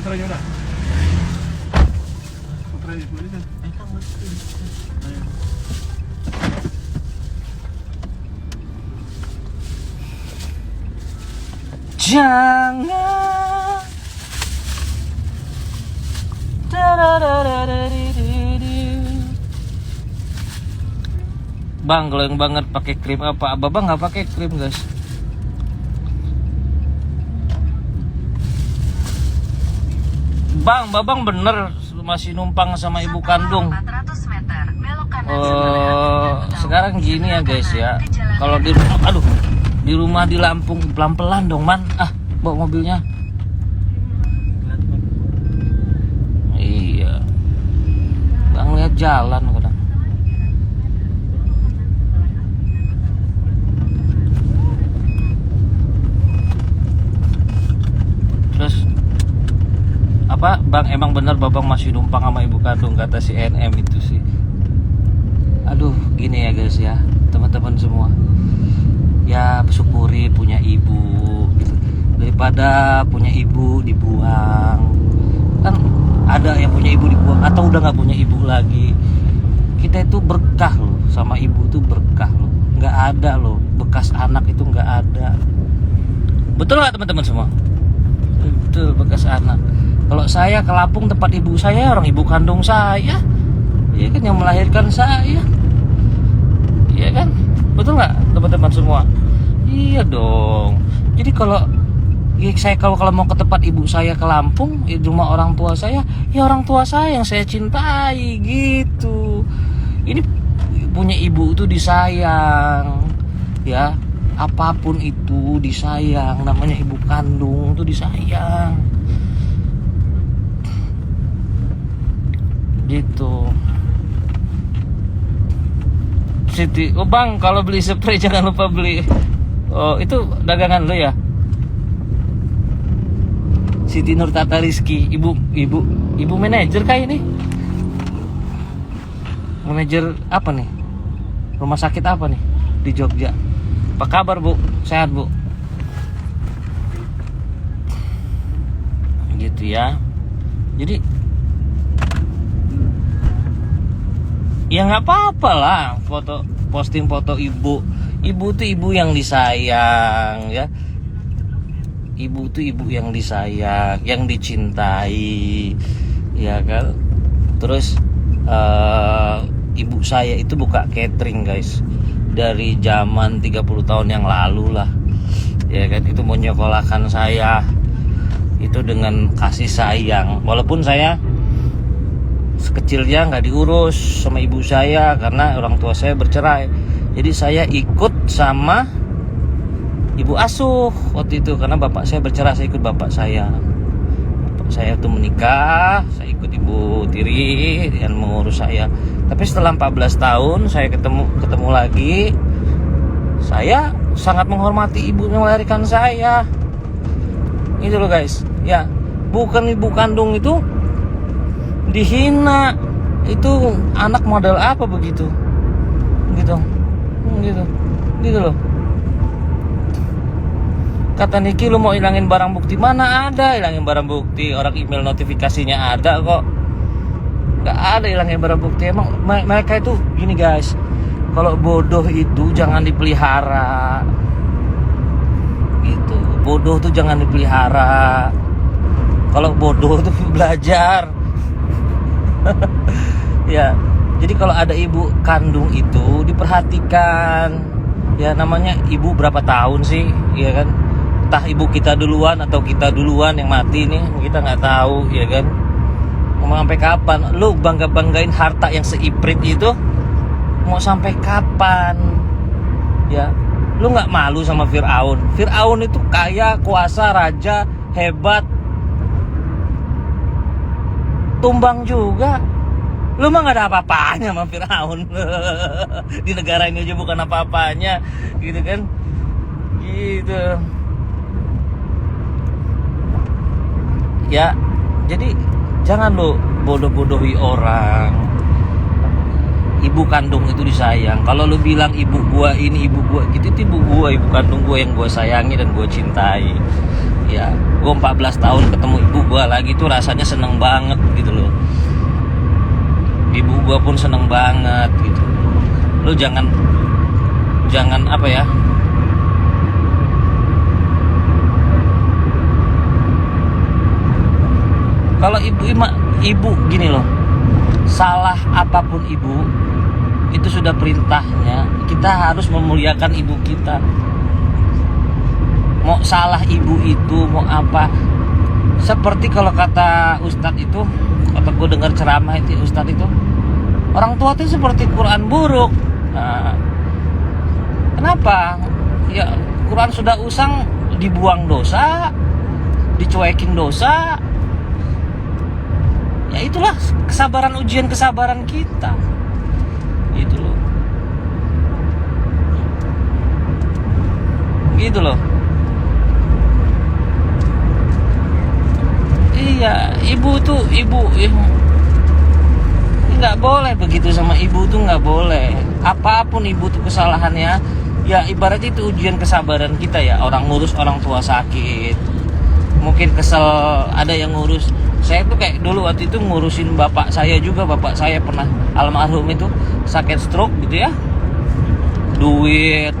putranya udah. Putranya boleh kan? Jangan Bang, glowing banget pakai krim apa? Abang nggak pakai krim, guys. Bang, Babang bener masih numpang sama ibu kandung. 400 meter, belok kanan Sekarang gini ya, guys ya. Kalau di rumah, di rumah di Lampung pelan-pelan dong, Man. Bawa mobilnya. Iya. Bang lihat jalan kadang. Terus apa? Bang, emang bener Babang masih numpang sama ibu kandung, kata si NM itu sih. Aduh, gini ya guys ya, teman-teman semua. Ya syukuri punya ibu gitu. Daripada punya ibu dibuang. Kan ada yang punya ibu dibuang atau udah nggak punya ibu lagi. Kita itu berkah loh, sama ibu itu berkah loh. Nggak ada loh bekas anak itu, nggak ada. Betul nggak teman-teman semua? Betul, bekas anak. Kalau saya ke Lampung tempat ibu saya, orang ibu kandung saya, iya kan, yang melahirkan saya, iya kan, betul nggak teman-teman semua? Iya dong. Jadi kalau saya kalau mau ke tempat ibu saya ke Lampung, di rumah orang tua saya, ya orang tua saya yang saya cintai gitu. Ini punya ibu itu disayang, ya apapun itu disayang. Namanya ibu kandung itu disayang. Gitu. Siti, oh Bang, kalau beli spray jangan lupa beli. Oh, itu dagangan lo ya? Siti Nur Tata Rizky, ibu manajer kayak ini. Manajer apa nih? Rumah sakit apa nih di Jogja? Apa kabar, Bu? Sehat, Bu? Gitu ya. Jadi ya nggak apa-apa lah posting foto ibu tuh ibu yang disayang ya. Ibu tuh ibu yang disayang, yang dicintai, ya kan. Terus ibu saya itu buka catering guys, dari zaman 30 tahun yang lalu lah, ya kan. Itu menyekolahkan saya itu dengan kasih sayang, walaupun saya sekecilnya nggak diurus sama ibu saya karena orang tua saya bercerai. Jadi saya ikut sama ibu asuh waktu itu karena bapak saya bercerai. Saya ikut bapak saya. Bapak saya itu menikah, saya ikut ibu tiri yang mengurus saya. Tapi setelah 14 tahun saya ketemu lagi. Saya sangat menghormati ibu yang melahirkan saya. Itu loh guys. Ya, bukan ibu kandung itu dihina. Itu anak model apa begitu, gitu loh. Kata Niki, lu mau hilangin barang bukti? Mana ada hilangin barang bukti, orang email notifikasinya ada kok. Gak ada hilangin barang bukti. Emang mereka itu gini guys, kalau bodoh itu jangan dipelihara gitu. Bodoh tuh jangan dipelihara. Kalau bodoh tuh belajar. Ya, jadi kalau ada ibu kandung itu diperhatikan. Ya namanya ibu berapa tahun sih, ya kan? Entah ibu kita duluan atau kita duluan yang mati nih, kita nggak tahu, ya kan? Mau sampai kapan? Lu banggain harta yang seiprit itu, mau sampai kapan? Ya, lu nggak malu sama Fir'aun? Fir'aun itu kaya, kuasa, raja, hebat. Tumbang juga. Lu mah gak ada apa-apanya sama Fir'aun. Di negara ini aja bukan apa-apanya, gitu kan. Gitu. Ya, jadi jangan lu bodoh-bodohi orang. ibu kandung itu disayang. Kalau lu bilang ibu gua ini, ibu gua gitu, itu ibu gua, ibu kandung gua yang gua sayangi dan gua cintai. Ya, gua 14 tahun ketemu ibu gua lagi tuh rasanya seneng banget gitu loh. Ibu gua pun seneng banget gitu. Lu jangan apa ya? Kalau ibu gini loh. Salah apapun ibu itu sudah perintahnya, kita harus memuliakan ibu kita. Mau salah ibu itu mau apa, seperti kalau kata Ustadz itu, atau gue dengar ceramah itu Ustadz itu, orang tua itu seperti Quran buruk. Nah, kenapa? Ya Quran sudah usang, dibuang dosa, dicuekin dosa. Ya itulah kesabaran, ujian kesabaran kita. Gitu loh. Gitu loh. Iya, ibu tuh nggak boleh begitu sama ibu tuh, nggak boleh. Apapun ibu tuh kesalahannya, ya ibaratnya itu ujian kesabaran kita ya. Orang ngurus orang tua sakit, mungkin kesel, ada yang ngurus. Saya tuh kayak dulu waktu itu ngurusin bapak saya juga. Bapak saya pernah almarhum itu sakit stroke gitu ya. Duit,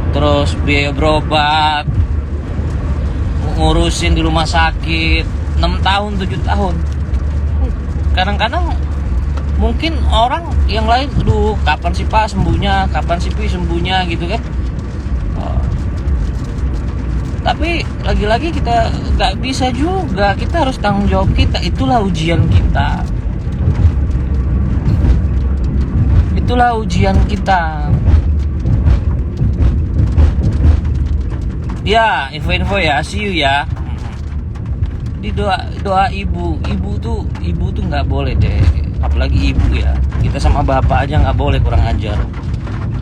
terus biaya berobat, ngurusin di rumah sakit 6 tahun, 7 tahun. Kadang-kadang mungkin orang yang lain, aduh kapan sih Pak sembuhnya, kapan sih Pi sembuhnya gitu kan. Tapi lagi-lagi kita nggak bisa juga, kita harus tanggung jawab kita. Itulah ujian kita. Itulah ujian kita. Ya, info-info ya, see you ya. Di doa ibu tuh nggak boleh deh, apalagi ibu ya. Kita sama bapak aja nggak boleh kurang ajar.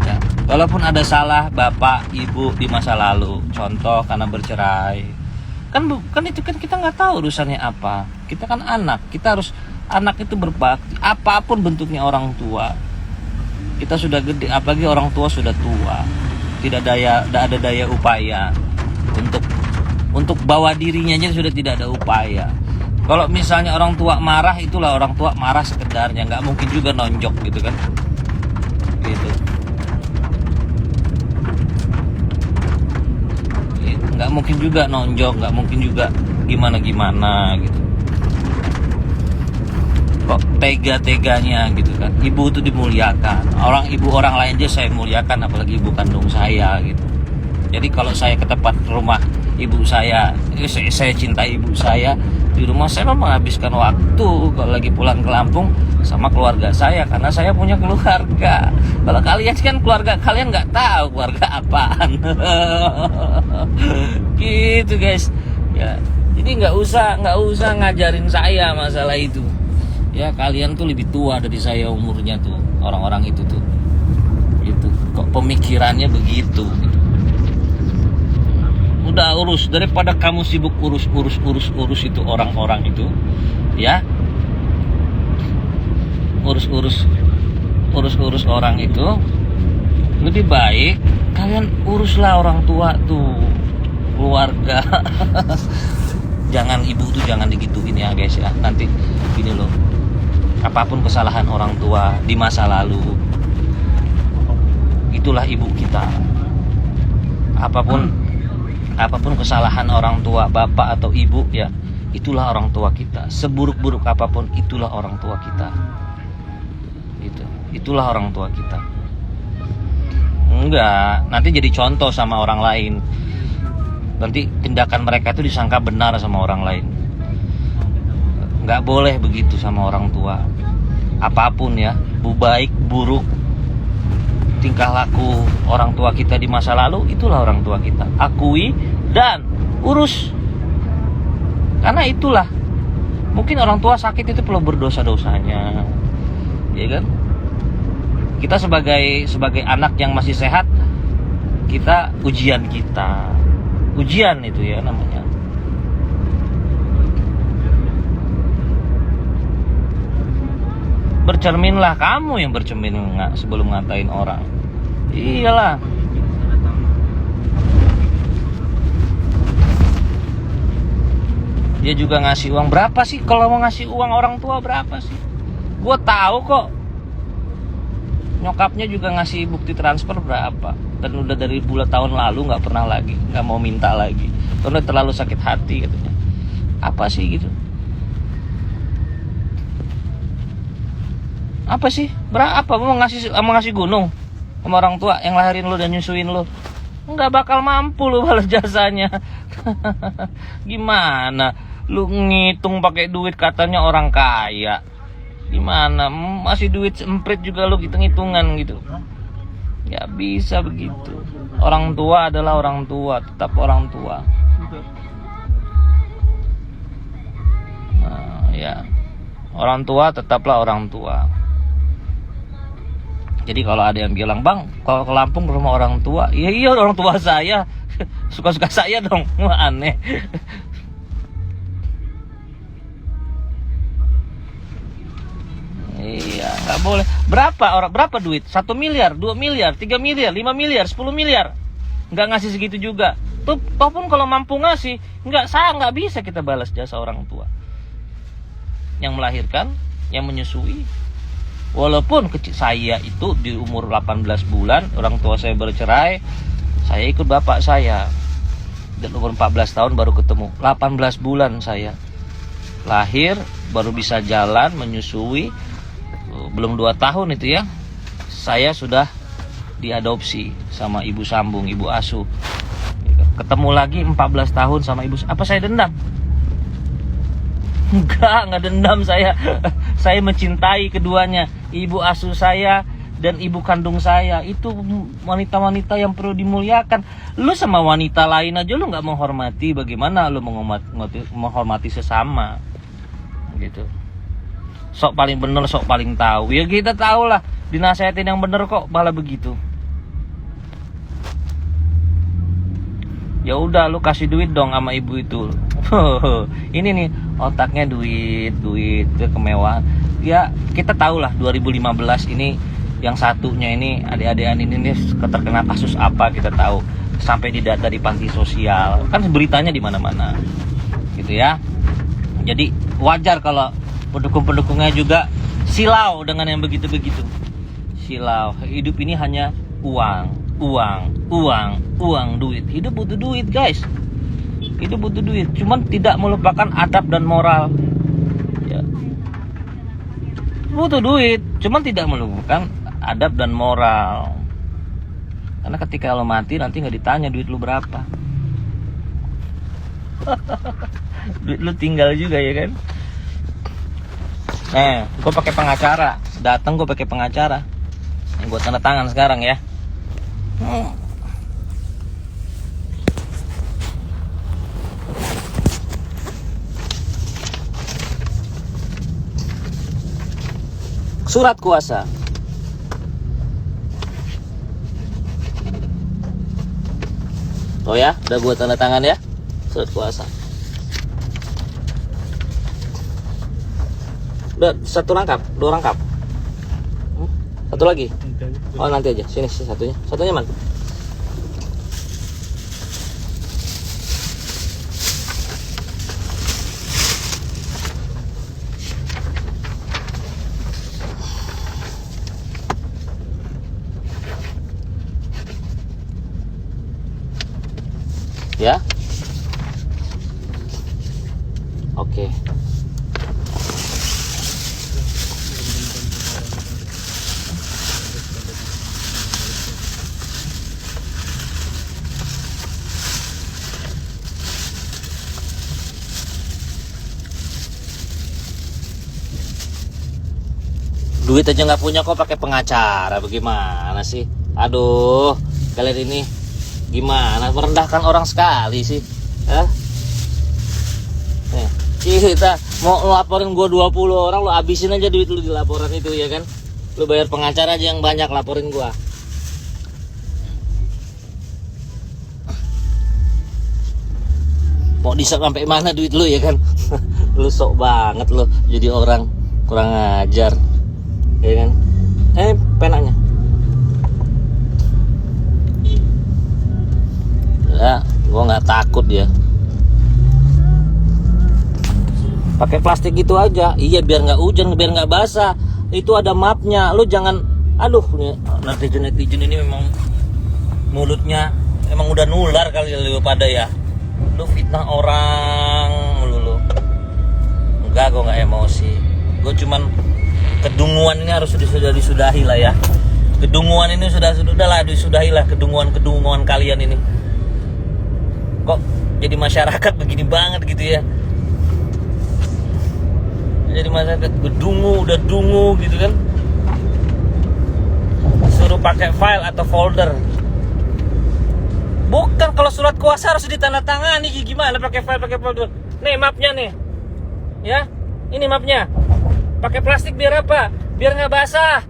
Ya, walaupun ada salah bapak ibu di masa lalu, contoh karena bercerai, kan itu kan kita nggak tahu urusannya apa. Kita kan anak, kita harus, anak itu berbakti apapun bentuknya orang tua. Kita sudah gede, apalagi orang tua sudah tua, tidak ada daya upaya untuk bawa dirinya aja sudah tidak ada upaya. Kalau misalnya orang tua marah, itulah orang tua marah sekedarnya, nggak mungkin juga nonjok gitu kan, gitu. Nggak mungkin juga nonjok, nggak mungkin juga gimana gitu. Kok tega-teganya gitu kan. Ibu itu dimuliakan, orang lain aja saya muliakan, apalagi ibu kandung saya gitu. Jadi kalau saya ke tempat rumah ibu saya cintai ibu saya, di rumah saya menghabiskan waktu kalau lagi pulang ke Lampung sama keluarga saya, karena saya punya keluarga. Kalau kalian kan keluarga kalian nggak tahu keluarga apaan. Gitu guys ya. Jadi nggak usah ngajarin saya masalah itu ya. Kalian tuh lebih tua dari saya umurnya tuh, orang-orang itu tuh gitu. Kok pemikirannya begitu gitu. Udah urus, daripada kamu sibuk urus itu orang-orang itu ya, urus orang itu, lebih baik kalian uruslah orang tua tuh, keluarga. Jangan, ibu tuh jangan digituin ya guys ya. Nanti gini loh, apapun kesalahan orang tua di masa lalu, itulah ibu kita. Apapun kesalahan orang tua, bapak atau ibu ya, itulah orang tua kita. Seburuk-buruk apapun, itulah orang tua kita. Gitu. Itulah orang tua kita. Enggak, nanti jadi contoh sama orang lain. Nanti tindakan mereka itu disangka benar sama orang lain. Enggak boleh begitu sama orang tua. Apapun ya, baik, buruk, tingkah laku orang tua kita di masa lalu, itulah orang tua kita. Akui dan urus. Karena itulah, mungkin orang tua sakit itu perlu berdosa-dosanya, ya kan? Kita sebagai anak yang masih sehat, kita ujian itu ya namanya. Bercerai bercerminlah, kamu yang bercermin sebelum ngatain orang. Iyalah. Dia juga ngasih uang berapa sih? Kalau mau ngasih uang orang tua berapa sih? Gue tahu kok. Nyokapnya juga ngasih bukti transfer berapa. Dan udah dari bulan tahun lalu nggak pernah lagi, nggak mau minta lagi. Karena terlalu sakit hati katanya. Apa sih gitu? Apa sih? Berapa mau ngasih gunung sama orang tua yang lahirin lo dan nyusuin lo? Nggak bakal mampu lo balas jasanya. Gimana? Lu ngitung pakai duit katanya orang kaya. Gimana? Masih duit semprit juga lu hitung-hitungan gitu. Ya bisa begitu. Orang tua adalah orang tua, tetap orang tua. Nah, ya. Orang tua tetaplah orang tua. Jadi kalau ada yang bilang, "Bang, kalau ke Lampung ke rumah orang tua," iya orang tua saya. Suka-suka saya dong. Wah, aneh. Iya, nggak boleh. Berapa duit? 1 miliar, 2 miliar, 3 miliar, 5 miliar, 10 miliar. Nggak ngasih segitu juga. Tuh, pun kalau mampu ngasih, nggak bisa kita balas jasa orang tua. Yang melahirkan, yang menyusui. Walaupun kecil saya itu di umur 18 bulan, orang tua saya bercerai, saya ikut bapak saya. Dan umur 14 tahun baru ketemu. 18 bulan saya lahir, baru bisa jalan, menyusui. Belum 2 tahun itu ya, saya sudah diadopsi sama ibu sambung, ibu asuh. Ketemu lagi 14 tahun sama ibu. Apa saya dendam? Enggak dendam saya. Saya mencintai keduanya, ibu asuh saya dan ibu kandung saya. Itu wanita-wanita yang perlu dimuliakan. Lu sama wanita lain aja lu nggak menghormati, bagaimana lu menghormati sesama? Gitu. Sok paling bener, sok paling tahu. Ya kita tahu lah, dinasehatin yang bener kok malah begitu. Ya udah, lu kasih duit dong sama ibu itu. Ini nih otaknya duit kemewahan. Ya kita tahu lah 2015 ini yang satunya ini adik-adikan ini nih terkena kasus apa kita tahu, sampai didata di panti sosial. Kan beritanya di mana-mana. Gitu ya. Jadi wajar kalau pendukung-pendukungnya juga silau dengan yang begitu-begitu. Silau. Hidup ini hanya uang, duit. Hidup butuh duit, guys. Hidup butuh duit. Cuman tidak melupakan adab dan moral. Ya. Butuh duit, cuman tidak melupakan adab dan moral. Karena ketika lo mati nanti nggak ditanya duit lu berapa. Duit lu tinggal juga ya kan. Gue pakai pengacara. Datang gue pakai pengacara. Yang gue tanda tangan sekarang ya. Surat kuasa. Oh ya, udah gue tanda tangan ya. Surat kuasa. Udah 1 rangkap, 2 rangkap. 1 lagi. Oh nanti aja. Sini satunya. Satunya mana? Ya. Oke. Duit aja nggak punya kok pakai pengacara, bagaimana sih? Aduh, kalian ini gimana, merendahkan orang sekali sih. Kita mau laporin gue 20 orang, lu habisin aja duit lu di laporan itu ya kan. Lu bayar pengacara aja yang banyak, laporin gue. Mau disap sampai mana duit lu ya kan. Lu sok banget lu jadi orang, kurang ajar. ya kan? Penanya. Ya, gua nggak takut ya. Pakai plastik gitu aja. Iya, biar nggak hujan, biar nggak basah. Itu ada mapnya. Lu jangan, aduh, netizen ini memang mulutnya emang udah nular kali lu pada ya. Lu fitnah orang lu. Enggak, gue nggak emosi. Gue cuman kedunguan ini harus disudahi lah ya. Kedunguan ini sudah lah disudahi lah, kedunguan kalian ini. Kok jadi masyarakat begini banget gitu ya? Jadi masyarakat udah dungu gitu kan? Suruh pakai file atau folder. Bukan, kalau surat kuasa harus ditandatangani. Gimana pakai file, pakai folder? Nih mapnya nih. Ya, ini mapnya. Pakai plastik biar apa? Biar nggak basah.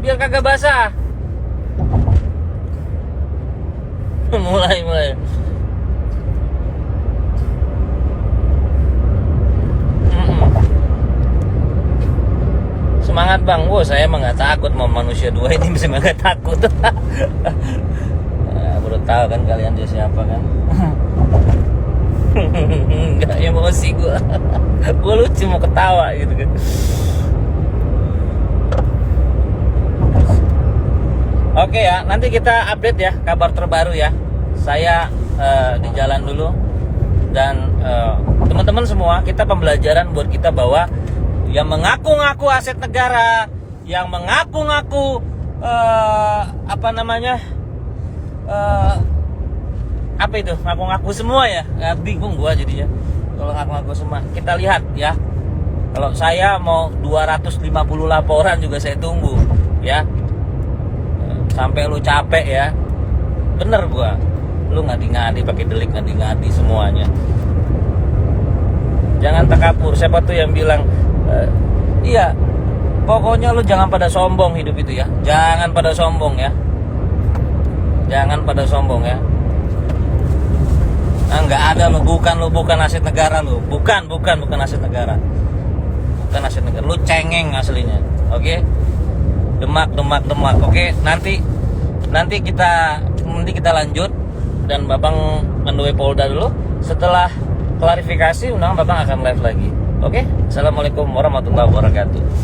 Biar kagak basah. mulai. Semangat bang, saya emang nggak takut mau manusia dua ini bisa nggak takut. Baru tahu kan kalian dia siapa kan? Nggak emosi gue, gue lucu mau ketawa gitu kan. Oke ya, nanti kita update ya kabar terbaru ya. Saya di jalan dulu dan teman-teman semua, kita pembelajaran buat kita bahwa yang mengaku-ngaku aset negara, yang mengaku-ngaku apa itu, ngaku-ngaku semua ya, bingung gua jadinya kalau ngaku-ngaku semua. Kita lihat ya, kalau saya mau 250 laporan juga saya tunggu ya, sampai lu capek ya. Bener gua, lu ngadi-ngadi pakai delik, ngadi-ngadi semuanya. Jangan takabur. Siapa tuh yang bilang iya, pokoknya lu jangan pada sombong hidup itu ya. Jangan pada sombong ya. Jangan pada sombong ya. Nah, nggak ada lu bukan aset negara lu. Bukan aset negara. Bukan aset negara. Lu cengeng aslinya. Oke? Demak. Oke, nanti kita lanjut dan Babang Menue Polda dulu. Setelah klarifikasi, Babang akan live lagi. Oke? Assalamualaikum warahmatullahi wabarakatuh.